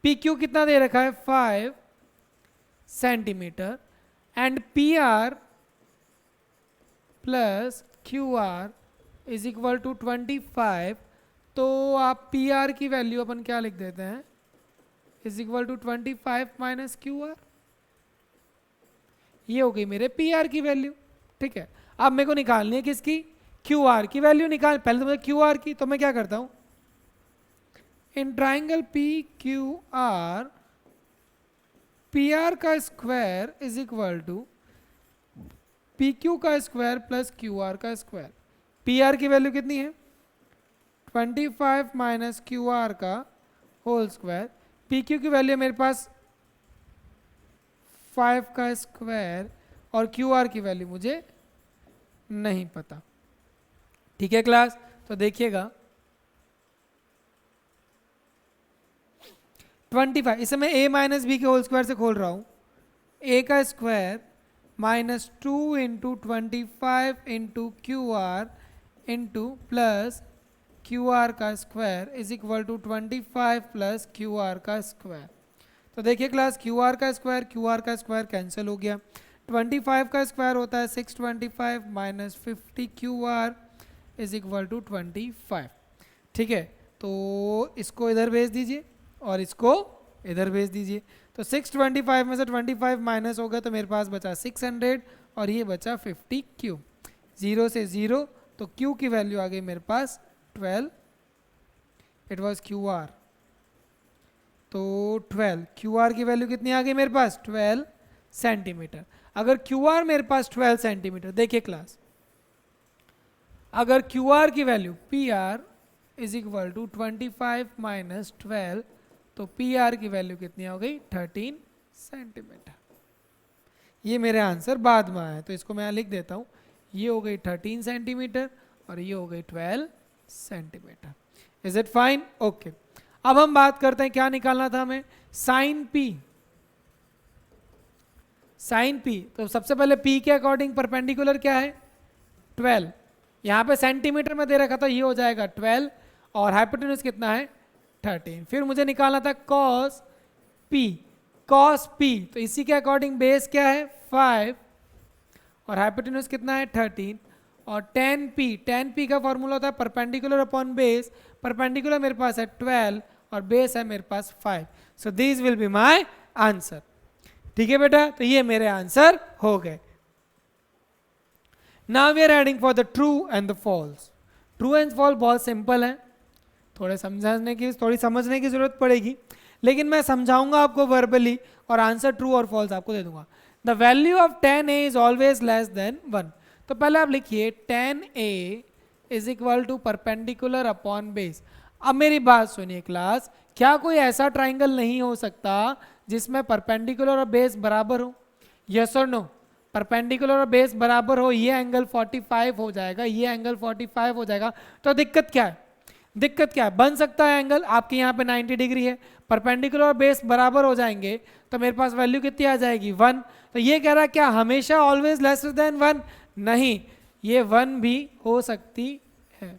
PQ कितना दे रखा है 5 centimetre and P R plus Q R is equal to 25, तो आप पी आर की वैल्यू अपन क्या लिख देते हैं, is equal to 25 minus Q R. ये हो गई मेरे पी आर की वैल्यू। ठीक है, अब मेरे को निकालनी है किसकी, क्यू आर की वैल्यू निकाल। पहले तो मुझे क्यू आर की, तो मैं क्या करता हूं, in triangle P Q R, P R का square is equal to P Q का स्क्वायर प्लस क्यू आर का स्क्वायर। पी आर की वैल्यू कितनी है, 25 माइनस क्यू आर का होल स्क्वायर। पी क्यू की वैल्यू मेरे पास 5 का स्क्वायर, और क्यू आर की वैल्यू मुझे नहीं पता। ठीक है क्लास, तो देखिएगा 25, इसे मैं a माइनस बी के होल स्क्वायर से खोल रहा हूँ, a का square minus 2 into 25 into Q R into plus Q R का square is equal to 25 plus Q R का स्क्वायर। तो देखिए क्लास, क्यू आर का स्क्वायर कैंसिल हो गया। 25 का स्क्वायर होता है 625 minus 50 Q R is equal to 25। ठीक है, तो इसको इधर भेज दीजिए और इसको इधर भेज दीजिए। तो 625 में से 25 माइनस हो गया, तो मेरे पास बचा 600 और ये बचा 50 क्यू। 0 से 0, तो क्यू की वैल्यू आ गई मेरे पास 12, इट वॉज क्यू आर। तो 12, क्यू आर की वैल्यू कितनी आ गई मेरे पास, 12 सेंटीमीटर। अगर क्यू आर मेरे पास 12 सेंटीमीटर, देखिए क्लास, अगर क्यू आर की value P R is equal to 25 minus 12, तो पी आर की वैल्यू कितनी हो गई, 13 सेंटीमीटर। ये मेरे आंसर बाद में आया, तो इसको मैं यहाँ लिख देता हूँ। ये हो गई 13 सेंटीमीटर और ये हो गई 12 centimetre. Is it fine? Okay, अब हम बात करते हैं क्या निकालना था हमें, साइन पी। साइन पी, तो सबसे पहले पी के अकॉर्डिंग परपेंडिकुलर क्या है, 12। यहाँ पे सेंटीमीटर में दे रखा था, ये हो जाएगा 12, और हाइपोटेन्यूज कितना है, 13। फिर मुझे निकालना था कॉस पी। कॉस पी, तो इसी के अकॉर्डिंग बेस क्या है, 5, और हाइपोटेन्यूज कितना है, 13। और टेन पी का फॉर्मूला होता है परपेंडिकुलर अपॉन बेस। परपेंडिकुलर मेरे पास है 12 और बेस है मेरे पास 5। So this will be my answer. ठीक है बेटा, तो ये मेरे आंसर हो गए। Now we are heading for the true and the false. True and false बहुत सिंपल है, थोड़ी समझने की जरूरत पड़ेगी, लेकिन मैं समझाऊंगा आपको वर्बली और आंसर ट्रू और फॉल्स आपको दे दूंगा। The value of 10a is always less than 1। तो पहले आप लिखिए 10a is equal to perpendicular upon base. अब मेरी बात सुनिए क्लास, क्या कोई ऐसा ट्राइंगल नहीं हो सकता जिसमें परपेंडिकुलर और बेस बराबर हो? यस और नो? परपेंडिकुलर और बेस बराबर हो, ये एंगल 45 हो जाएगा, ये एंगल 45 हो जाएगा, तो दिक्कत क्या है? दिक्कत क्या है? बन सकता है एंगल, आपके यहाँ पे 90 डिग्री है, परपेंडिकुलर और बेस बराबर हो जाएंगे, तो मेरे पास वैल्यू कितनी आ जाएगी, 1। तो ये कह रहा है क्या हमेशा ऑलवेज लेसर देन 1? नहीं, ये 1 भी हो सकती है,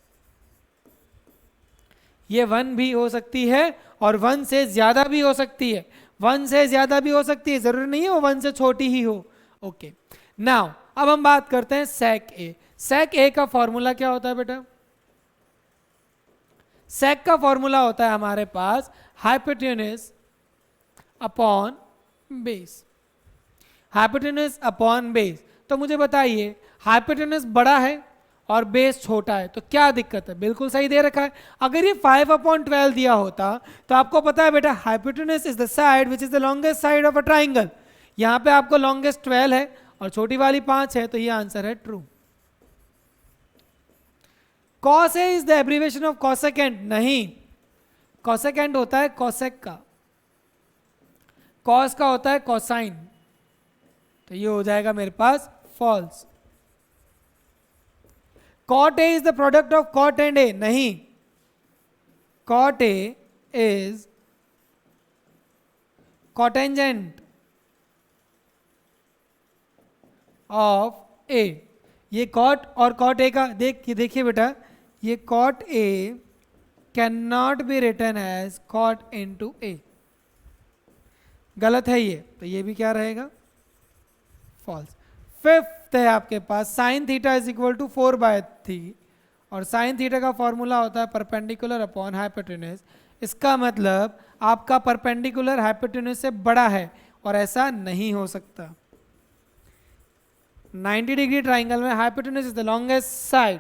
ये 1 भी हो सकती है, और 1 से ज्यादा भी हो सकती है। 1 से ज्यादा भी हो सकती है, जरूरी नहीं है वो 1 से छोटी ही हो। ओके, नाउ अब हम बात करते हैं सेक ए। सेक ए का फॉर्मूला क्या होता है बेटा? सेक का फॉर्मूला होता है हमारे पास hypotenuse upon base. Hypotenuse upon base, तो मुझे बताइए हाइपोटेन्यूज बड़ा है और बेस छोटा है, तो क्या दिक्कत है? बिल्कुल सही दे रखा है। अगर ये 5/12 दिया होता तो आपको पता है बेटा hypotenuse is the side which is the longest side of a triangle. यहाँ पे आपको लॉन्गेस्ट 12 है और छोटी वाली 5 है, तो ये आंसर है true. Cos A is the abbreviation of cosecant? नहीं, कॉसेकेंट होता है कॉसेक का, कॉस का होता है कॉसाइन, तो ये हो जाएगा मेरे पास false. Cot A is the product of cot and A? नहीं, cot A is cotangent of A. ये कॉट और कॉट ए का देखिए बेटा, ये cot A can not be written as cot into A, गलत है ये, तो ये भी क्या रहेगा, फॉल्स। फिफ्थ है आपके पास sine theta is equal to 4/3 और साइन थीटा का फॉर्मूला होता है परपेंडिकुलर अपॉन हाइपोटेन्यूज। इसका मतलब आपका परपेंडिकुलर हाइपोटेन्यूज से बड़ा है और ऐसा नहीं हो सकता। 90 डिग्री ट्राइंगल में hypotenuse is the longest side.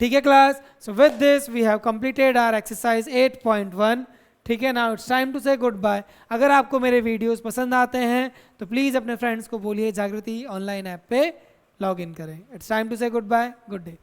ठीक है class, so with this we have completed our exercise 8.1। ठीक है, now it's time to say goodbye. अगर आपको मेरे वीडियोस पसंद आते हैं तो प्लीज़ अपने फ्रेंड्स को बोलिए जागृति ऑनलाइन ऐप पे लॉग इन करें। It's time to say good bye, good day.